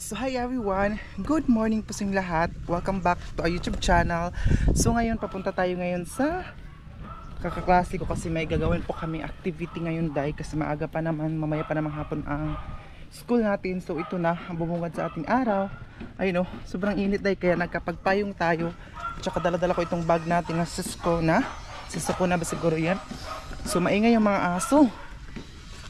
So hi everyone, good morning po sa inyong lahat. Welcome back to our YouTube channel. So ngayon papunta tayo ngayon sa kakaklase ko kasi may gagawin po kami activity ngayon dahil kasi maaga pa naman, mamaya pa naman hapon ang school natin. So ito na ang bumungad sa ating araw. Ayun, sobrang init dahil kaya nagkapagpayong tayo. Tsaka dala-dala ko itong bag natin na Cisco na ba siguro yan. So maingay yung mga aso,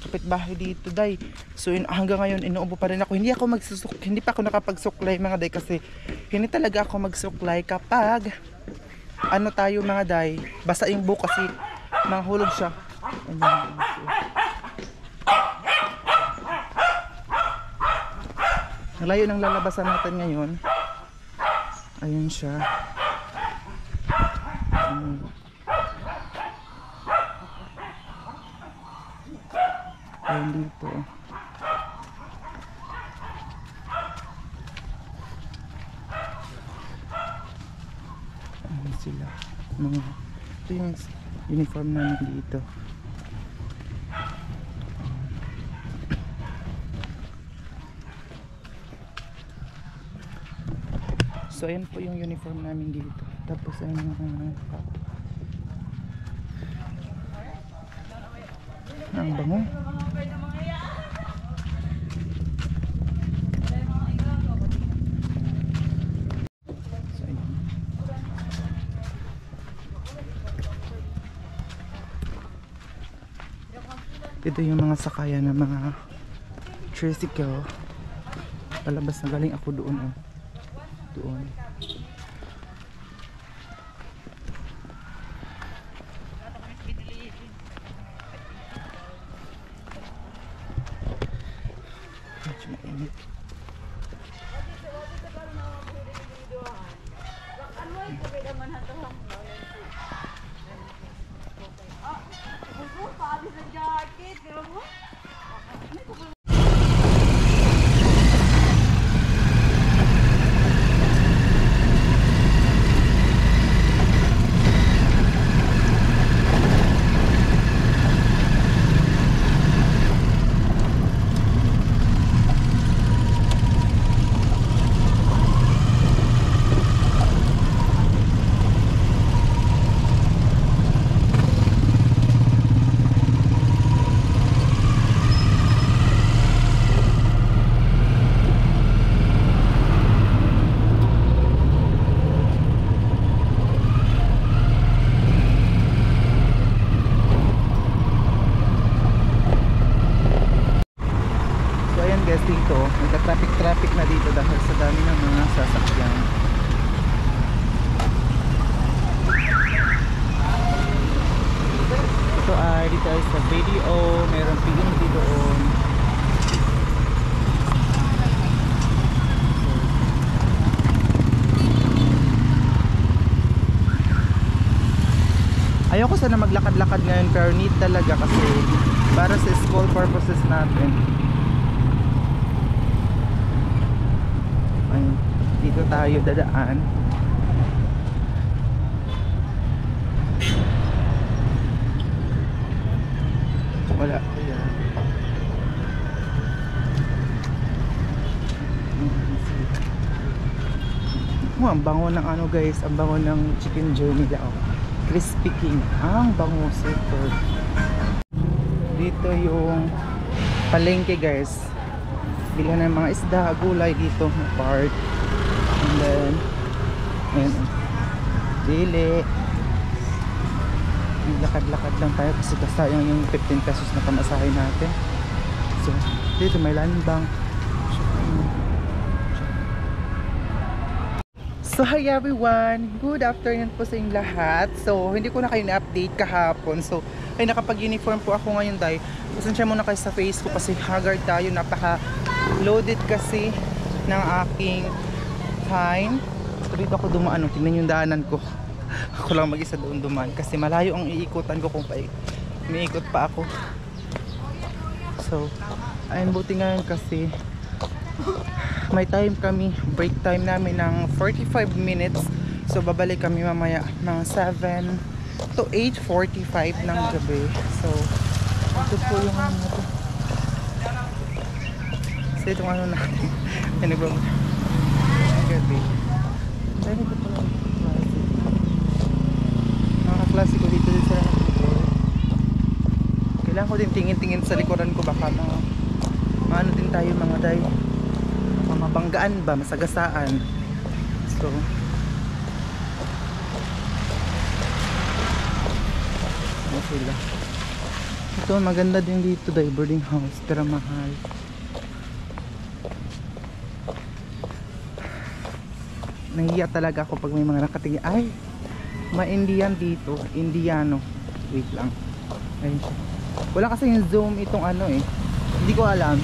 kapitbahay dito day. So hanggang ngayon inuubo pa rin ako. Hindi pa ako nakapagsuklay mga day kasi hindi talaga ako magsuklay kapag ano tayo mga day, basta yung buhok kasi manghulog siya. Ang layo ng lalabasan natin ngayon. Ayun siya. Ayun dito. Ayun sila. Ito yung uniform namin dito. So ayan po yung uniform namin dito. Tapos ayun yung ang bango. Ito yung mga sakayan ng mga tricycle. Palabas na galing ako doon. Doon. Dito, nagka-traffic na dito dahil sa dami ng mga sasakyan. Ito ay dito ay sa video, meron PNG doon. Ayoko sana maglakad-lakad ngayon pero need talaga kasi para sa school purposes natin. Dito tayo dadaan. Wala. Ang bango ng ano guys, ang bango ng chicken journey daw. Crispy King. Ang bango, super. Dito yung palengke guys. Bilhan ng mga isda, gulay dito, part. And then ayan, dili. Lakad-lakad lang tayo kasi sayang yung 15 pesos na pamasahe natin. So dito may landbank. So hi everyone, good afternoon po sa inyong lahat. So hindi ko na kayo na-update kahapon. So ay nakapag-uniform po ako ngayon dahil pasensya muna kayo sa face ko kasi haggard tayo, napaka-loaded kasi ng aking time. So dito ako dumaan, tingnan yung daanan ko. Ako lang mag-isa doon dumaan kasi malayo ang iikutan ko kung umiikot pa ako. So ayun, buti ngayon kasi may time kami, break time namin ng 45 minutes. So babalik kami mamaya ng 7 to 8:45 ng gabi. So ito po yung ano to. So itong ano natin, Ay, gabi. Dahil ko pala mga kaklase ko dito din sila nag-tour. Kailangan ko din tingin-tingin sa likuran ko, baka maano din tayo mga day, mabanggaan ba, masagasaan. So ano sila, ito maganda din dito day, boarding house pero mahal. Nahiya talaga ako pag may mga nakatingin. Ay, ma-Indian dito. Indiano. Wait lang. Ayun siya. Wala kasi yung zoom itong ano eh. Hindi ko alam.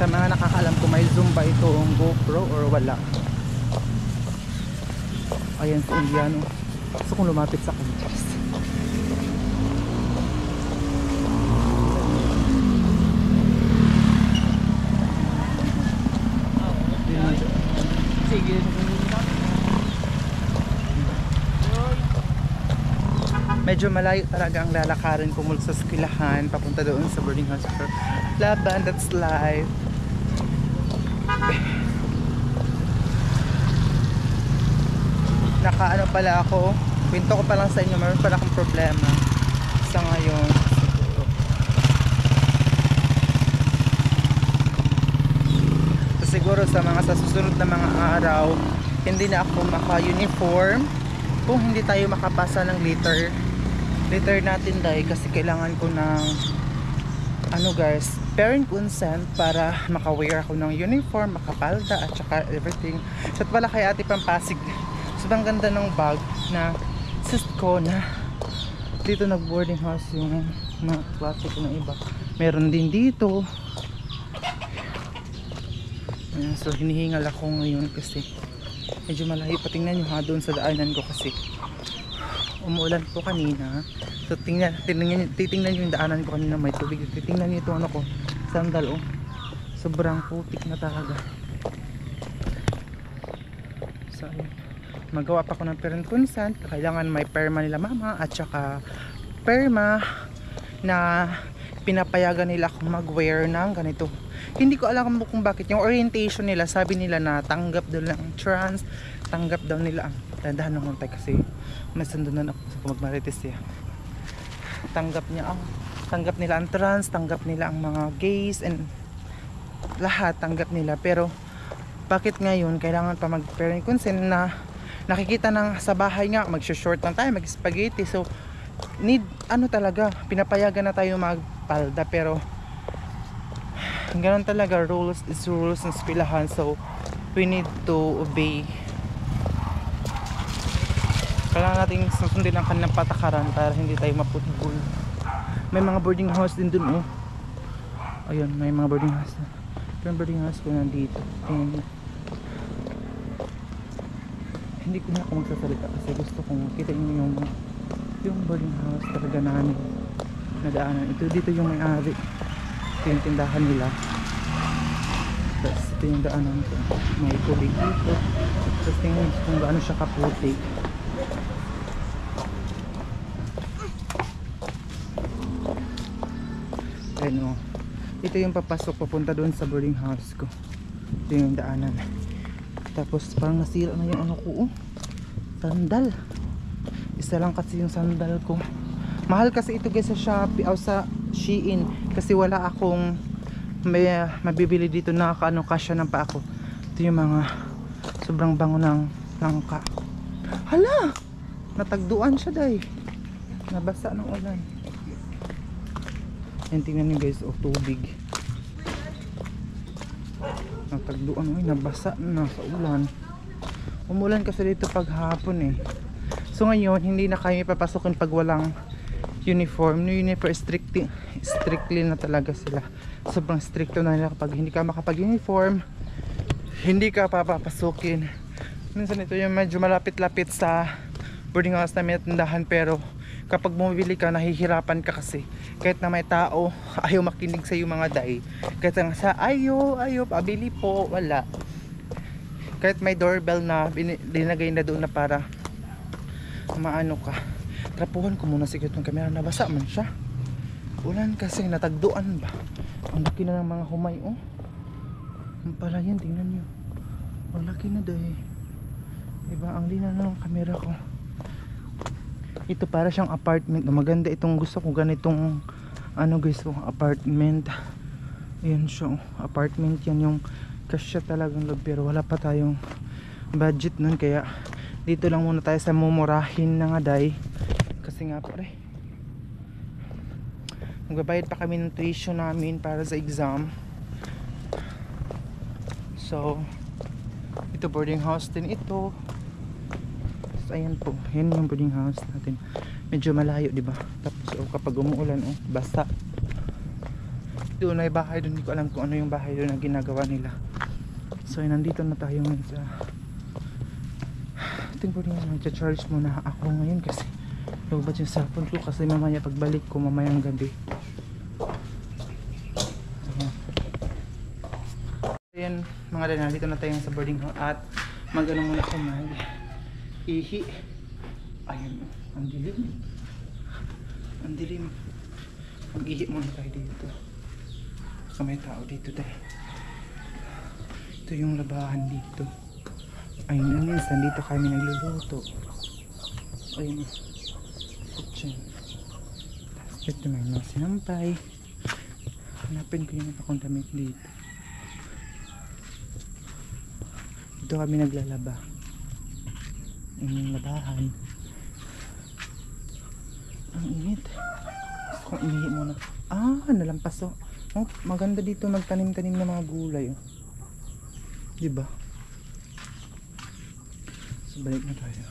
Sa mga nakakaalam ko, may zoom ba itong GoPro or wala. Ayan si Indiano. Gusto kong lumapit sa kanya. Sige. Medyo malayo talaga ang lalakarin ko mula sa eskwelahan papunta doon sa boarding house. Laban, that's life. Nakaano pala ako, kwento ko pa lang sa inyo, meron pala akong problema sa ngayon. So, siguro sa susunod na mga araw, hindi na ako maka-uniform kung hindi tayo makapasa ng litter natin dahil kasi kailangan ko ng ano guys, parent consent para maka-wear ako ng uniform, makapalda at saka everything. At pala kay Ate Pampasig, sobrang ganda ng bag na sis ko na dito nag-boarding house yung mga klase ko ng iba. Meron din dito. So hinihingal ako ngayon kasi medyo malayo. Patingnan nyo ha doon sa daanan ko kasi umuulan po kanina. So titingnan nyo yung daanan ko kanina, may tubig. Titingnan nyo ito ano ko, sandal oh. Sobrang putik na talaga. So magawa pa ko ng parent consent. Kailangan may perma nila mama at saka perma na pinapayagan nila akong mag-wear ng ganito. Hindi ko alam kung bakit yung orientation nila, sabi nila na tanggap daw lang trans, tanggap daw nila ang dandahan naman tayo kasi may sundunan ako sa magmarites siya. Tanggap nila ang trans, tanggap nila ang mga gays and lahat tanggap nila, pero bakit ngayon kailangan pa mag-parent consent na nakikita ng sa bahay nga mag-short lang tayo, mag-spaghetti. So need ano talaga, pinapayagan na tayo magpalda pero ganun talaga, rules is rules ng eskwelahan, so we need to obey. Kailangan natin susundin ang kanilang patakaran para hindi tayo maputbol. May mga boarding house din dun oh. Ayun, may mga boarding house na. Yung boarding house ko nandito. And hindi ko na ako magsasalita kasi gusto kong makita nyo yung boarding house talaga namin nadaanan. Ito dito yung may-ari. Ito yung tindahan nila. Tapos ito yung daanan ko. May tubig dito. Tapos tingnan kung gaano siya kaputik. Ayan o. Ito yung papasok papunta doon sa boarding house ko. Ito yung daanan. Tapos parang nasira na yung ano ko oh. Sandal. Isa lang kasi yung sandal ko. Mahal kasi ito guys sa Shopee o sa Shein kasi wala akong may mabibili dito na kaano kasya ng pa ako. Ito yung mga sobrang bango ng langka. Hala! Natagduan siya day. Nabasa ng ulan. Yan, tingnan nyo guys, oh, tubig. Natagduan, oh, nabasa na sa ulan. Umulan kasi dito pag hapon eh. So ngayon, hindi na kayo papasukin pag walang uniform. No uniform, strictly na talaga sila. Sobrang stricto na nila kapag hindi ka makapag-uniform, hindi ka papapasukin. Minsan ito yung medyo malapit-lapit sa boarding house namin at tindahan, pero kapag bumibili ka, nahihirapan ka kasi kahit na may tao, ayaw makinig sa iyo mga day. Kahit nga sa ayaw, pabili po, wala. Kahit may doorbell na dinagay na doon na para maano ka. Trapuhan ko muna siguro itong camera, nabasa man siya. Ulan kasi, natagduan ba? Ang laki na ng mga humay oh. Ang pala yan, tingnan nyo. Ang laki na dahil. Diba, ang linaw na ng camera ko. Ito para siyang apartment. Maganda itong, gusto ko ganitong ano guys, apartment. Ayan siya, apartment yan, yung kasya talagang loob, pero wala pa tayong budget nun, kaya dito lang muna tayo sa mumurahin na nga day. Kasi nga pare, magbabayad pa kami ng tuition namin para sa exam. So ito boarding house din ito. So, ayan po, yan yung boarding house natin. Medyo malayo, di ba? Tapos kapag umuulan, basta. Doon ay bahay doon, hindi ko alam kung ano yung bahay doon na ginagawa nila. So nandito na tayo ngayon sa ating boarding house. Magcha-charge muna ako ngayon kasi lubad yung cellphone ko, kasi mamaya pagbalik ko mamayang gabi. Ayan mga dad, nandito na tayo sa boarding house at mag-ano muna ako, mag-ihi. Ayun, ang dilim. Ang dilim. Mag-ihi muna tayo dito. So may tao dito tayo. Ito yung labahan dito. Ayun, minsan dito kami nagluluto. Ayun, kitchen. Tapos ito may mga sinampay. Hanapin ko yung nakakontamit dito. Dito kami naglalaba. Ayun yung labahan. Ang init. Gusto kong inihi muna. Nalampas. Maganda dito magtanim-tanim ng mga gulay. Diba? So balik na tayo.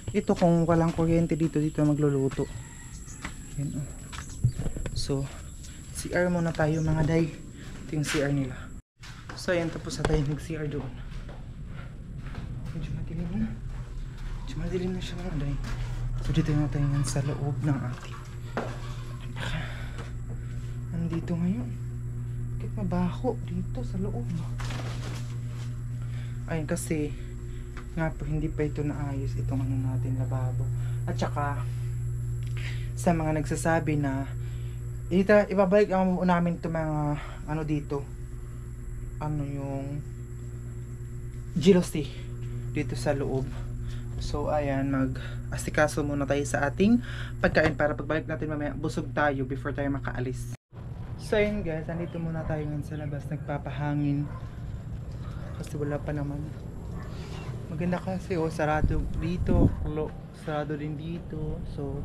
Ito kung walang kuryente dito magluluto. Yan, So CR muna tayo mga day. Ito yung CR nila. So ayan, tapos na tayo nag-CR doon. Medyo madilim na siya mga day. So dito na tayo sa loob ng ating. Nandito ngayon. Bakit mabaho dito sa loob? Ayun, kasi nga po hindi pa ito naayos itong ano natin, lababo. At saka sa mga nagsasabi na ibabalik ang namin ito mga ano dito, ano yung jealousy dito sa loob. So ayan, mag-asikaso muna tayo sa ating pagkain para pagbalik natin mamaya busog tayo before tayo makaalis. So ayun guys, andito muna tayo ngayon sa labas, nagpapahangin kasi wala pa naman. Maganda kasi sarado dito, sarado din dito. So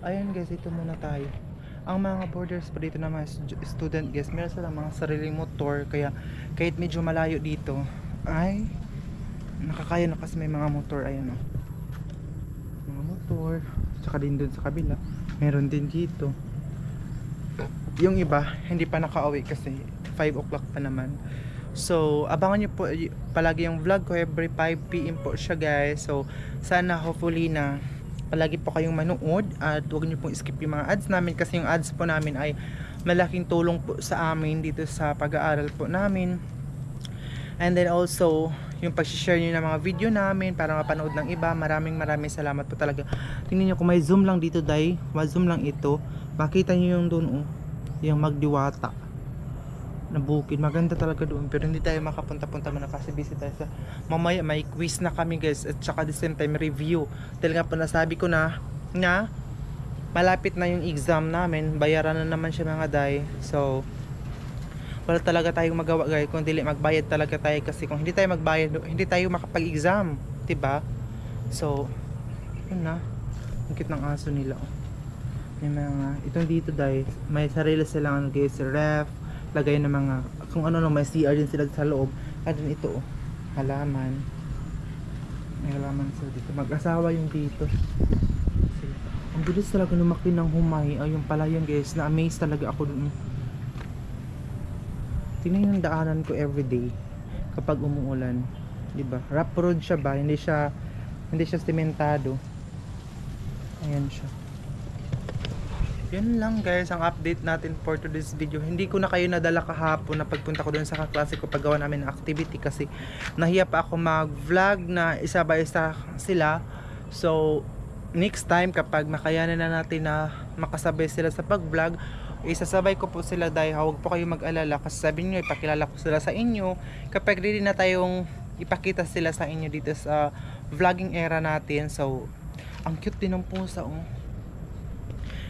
ayun guys, ito muna tayo. Ang mga borders pa dito na mga student guys, meron silang mga sariling motor, kaya kahit medyo malayo dito ay nakakaya na kasi may mga motor. Ayan mga motor, tsaka din dun sa kabila meron din dito. Yung iba hindi pa nakauwi kasi 5 o'clock pa naman. So abangan nyo po palagi yung vlog ko, every 5 PM po siya guys. So sana hopefully na palagi po kayong manood at huwag nyo pong skip yung mga ads namin, kasi yung ads po namin ay malaking tulong po sa amin dito sa pag-aaral po namin. And then also yung pag-share nyo ng mga video namin para mapanood ng iba. Maraming salamat po talaga. Tingnan nyo, kung may zoom lang dito day, zoom lang ito, makita nyo yung doon yung Magdiwata na bukid. Maganda talaga doon, pero hindi tayo makapunta-punta muna kasi busy tayo sa mamaya. May quiz na kami guys, at saka the same time review. Dahil nga po nasabi ko na malapit na yung exam namin, bayaran na naman siya mga day. So wala talaga tayong magawa guys kung dili magbayad talaga tayo, kasi kung hindi tayo magbayad hindi tayo makapag-exam, diba? So yun na, ang cute ng aso nila. May mga itong dito guys, may sarili silang guys, ref, lagay ng mga kung ano, may CR din sila sa loob. At din ito halaman, may halaman sila dito. Mag-asawa yung dito. Kasi ang bilis talaga lumaki ng humay. Ayun pala yun guys, na-amaze talaga ako dun. Tingnan yung daanan ko everyday kapag umuulan, diba? Rough road siya ba? Hindi siya sementado. Ayan siya. Yun lang guys ang update natin for today's video. Hindi ko na kayo nadala kahapon na pagpunta ko doon sa kaklase ko, paggawa namin ng activity, kasi nahiya pa ako mag vlog na isa by isa sila. So next time kapag makayanan na natin na makasabay sila sa pag vlog, isasabay ko po sila dahil huwag po kayo mag-alala kasi sabi niyo ipakilala ko sila sa inyo kapag ready na tayong ipakita sila sa inyo dito sa vlogging era natin. So ang cute din ng pusa oh.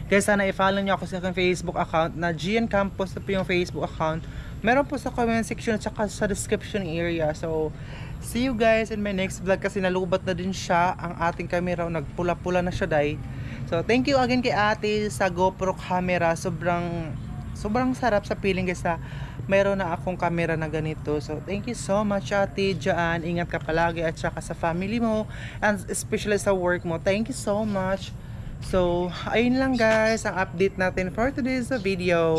Guys, sana i-follow nyo ako sa aking Facebook account na GN Campos na po yung Facebook account. Meron po sa comment section at saka sa description area. So, see you guys in my next vlog kasi nalubat na din siya. Ang ating camera, nagpula-pula na siya dahil. So, thank you again kay ate sa GoPro camera. Sobrang sarap sa feeling guys na meron na akong camera na ganito. So, thank you so much ate dyan. Ingat ka palagi at saka sa family mo and especially sa work mo. Thank you so much. So, ayun lang guys ang update natin for today's video.